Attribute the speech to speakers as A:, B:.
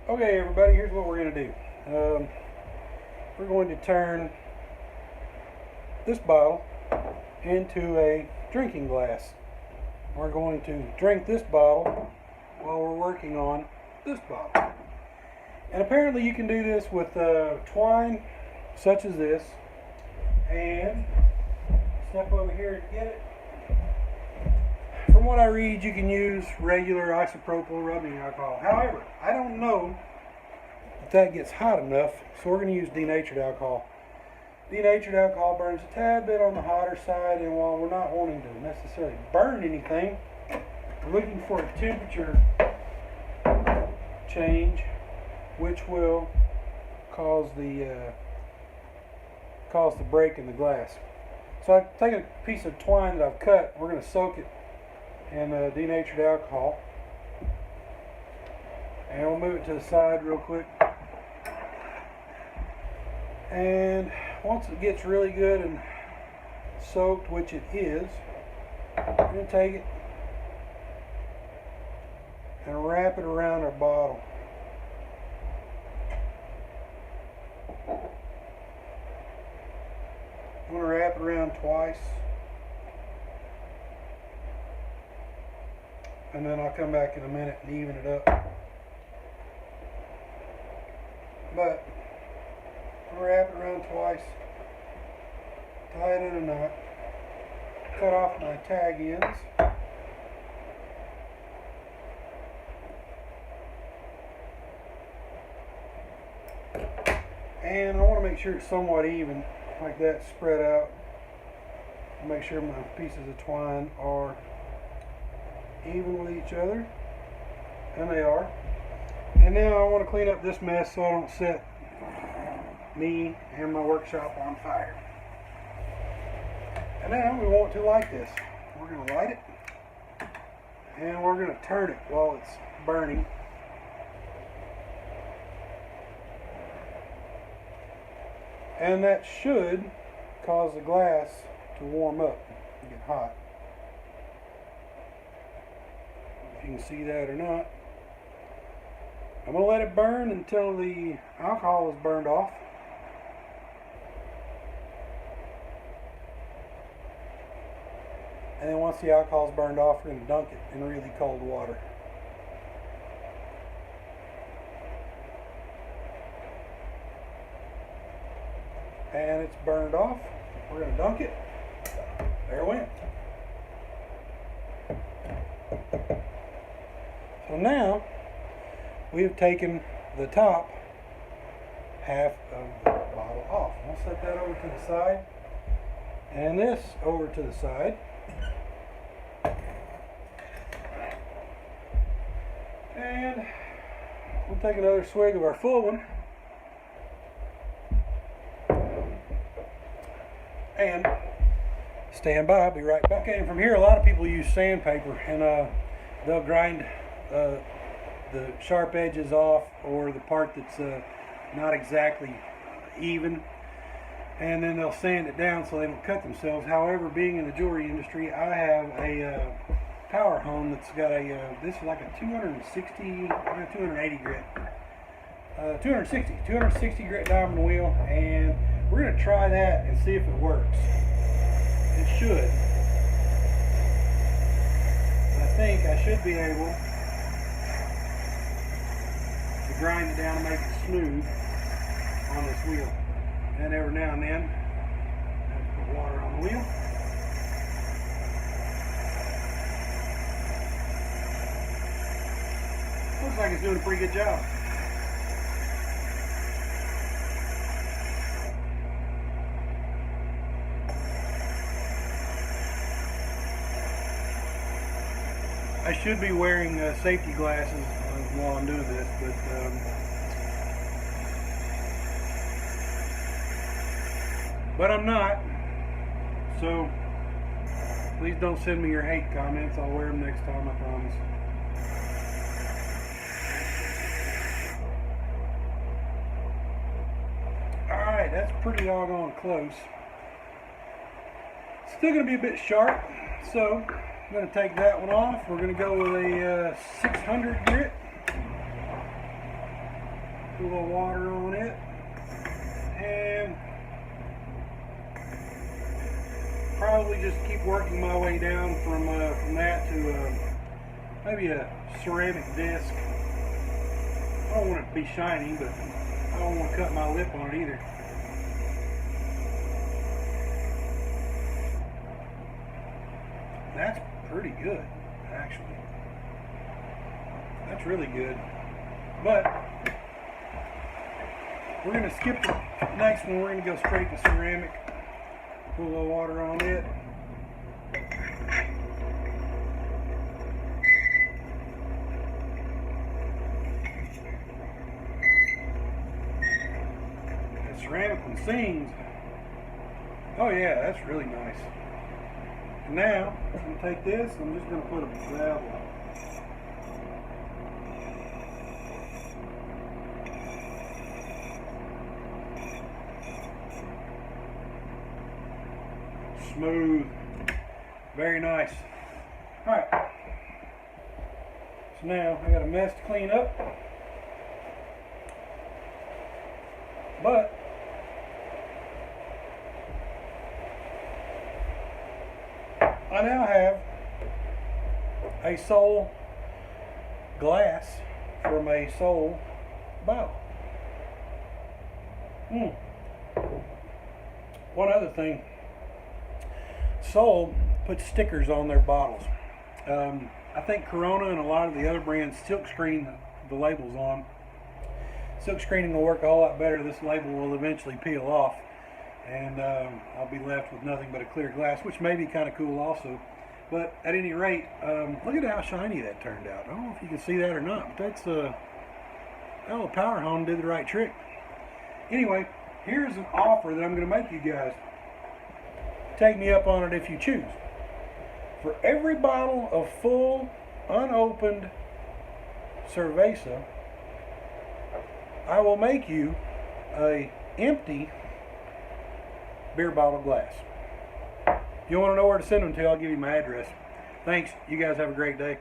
A: Okay, everybody, here's what we're going to do. We're going to turn this bottle into a drinking glass. We're going to drink this bottle while we're working on this bottle. And apparently you can do this with twine such as this. And step over here to get it. From what I read, you can use regular isopropyl rubbing alcohol. However, I don't know if that gets hot enough, so we're going to use denatured alcohol. Denatured alcohol burns a tad bit on the hotter side, and while we're not wanting to necessarily burn anything, we're looking for a temperature change which will cause the break in the glass. So I've taken a piece of twine that I've cut. We're going to soak it in denatured alcohol, and we'll move it to the side real quick. And once it gets really good and soaked, which it is, we're going to take it and wrap it around our bottle. I'm going to wrap it around twice, and then I'll come back in a minute and even it up. But I'm going to wrap it around twice, tie it in a knot, cut off my tag ends, and I want to make sure it's somewhat even, like that, spread out. Make sure my pieces of twine are even with each other, and they are. And now I want to clean up this mess so I don't set me and my workshop on fire. And now we want to light this. We're going to light it, and we're going to turn it while it's burning. And that should cause the glass to warm up and get hot. If you can see that or not. I'm going to let it burn until the alcohol is burned off. And then once the alcohol is burned off, we're going to dunk it in really cold water. And it's burned off. We're going to dunk it. There it went. So now we have taken the top half of the bottle off. I'll set that over to the side, and this over to the side. And we'll take another swig of our full one. And stand by, I'll be right back. Okay, and from here a lot of people use sandpaper, and they'll grind the sharp edges off, or the part that's not exactly even, and then they'll sand it down so they don't cut themselves. However, being in the jewelry industry, I have a power hone that's got a this is like a 280 grit 260 grit diamond wheel, and we're going to try that and see if it works. It should. I think I should be able to grind it down and make it smooth on this wheel. And every now and then, I have to put water on the wheel. Looks like it's doing a pretty good job. I should be wearing safety glasses while I'm doing this, but I'm not. So please don't send me your hate comments. I'll wear them next time, I promise. Alright, that's pretty doggone close. Still going to be a bit sharp, so I'm going to take that one off. We're going to go with a 600 grit. Put a little water on it. And probably just keep working my way down from that to maybe a ceramic disc. I don't want it to be shiny, but I don't want to cut my lip on it either. That's pretty good, actually. That's really good. But we're going to skip the next one. We're going to go straight to ceramic. Put a little water on it. The ceramic one sings. Oh yeah, that's really nice. Now, I'm going to take this, I'm just going to put a bevel. Smooth. Very nice. Alright. So now, I got a mess to clean up. But I now have a sole glass from a sole bow. One other thing. Sole puts stickers on their bottles. I think Corona and a lot of the other brands silk screen the labels on. Silk screening will work a whole lot better. This label will eventually peel off, and I'll be left with nothing but a clear glass, which may be kind of cool also. But at any rate, look at how shiny that turned out. I don't know if you can see that or not, but that's the power hone did the right trick. Anyway, here's an offer that I'm going to make you guys. Take me up on it if you choose. For every bottle of full, unopened cerveza, I will make you a empty beer bottle glass. If you want to know where to send them to, I'll give you my address. Thanks. You guys have a great day.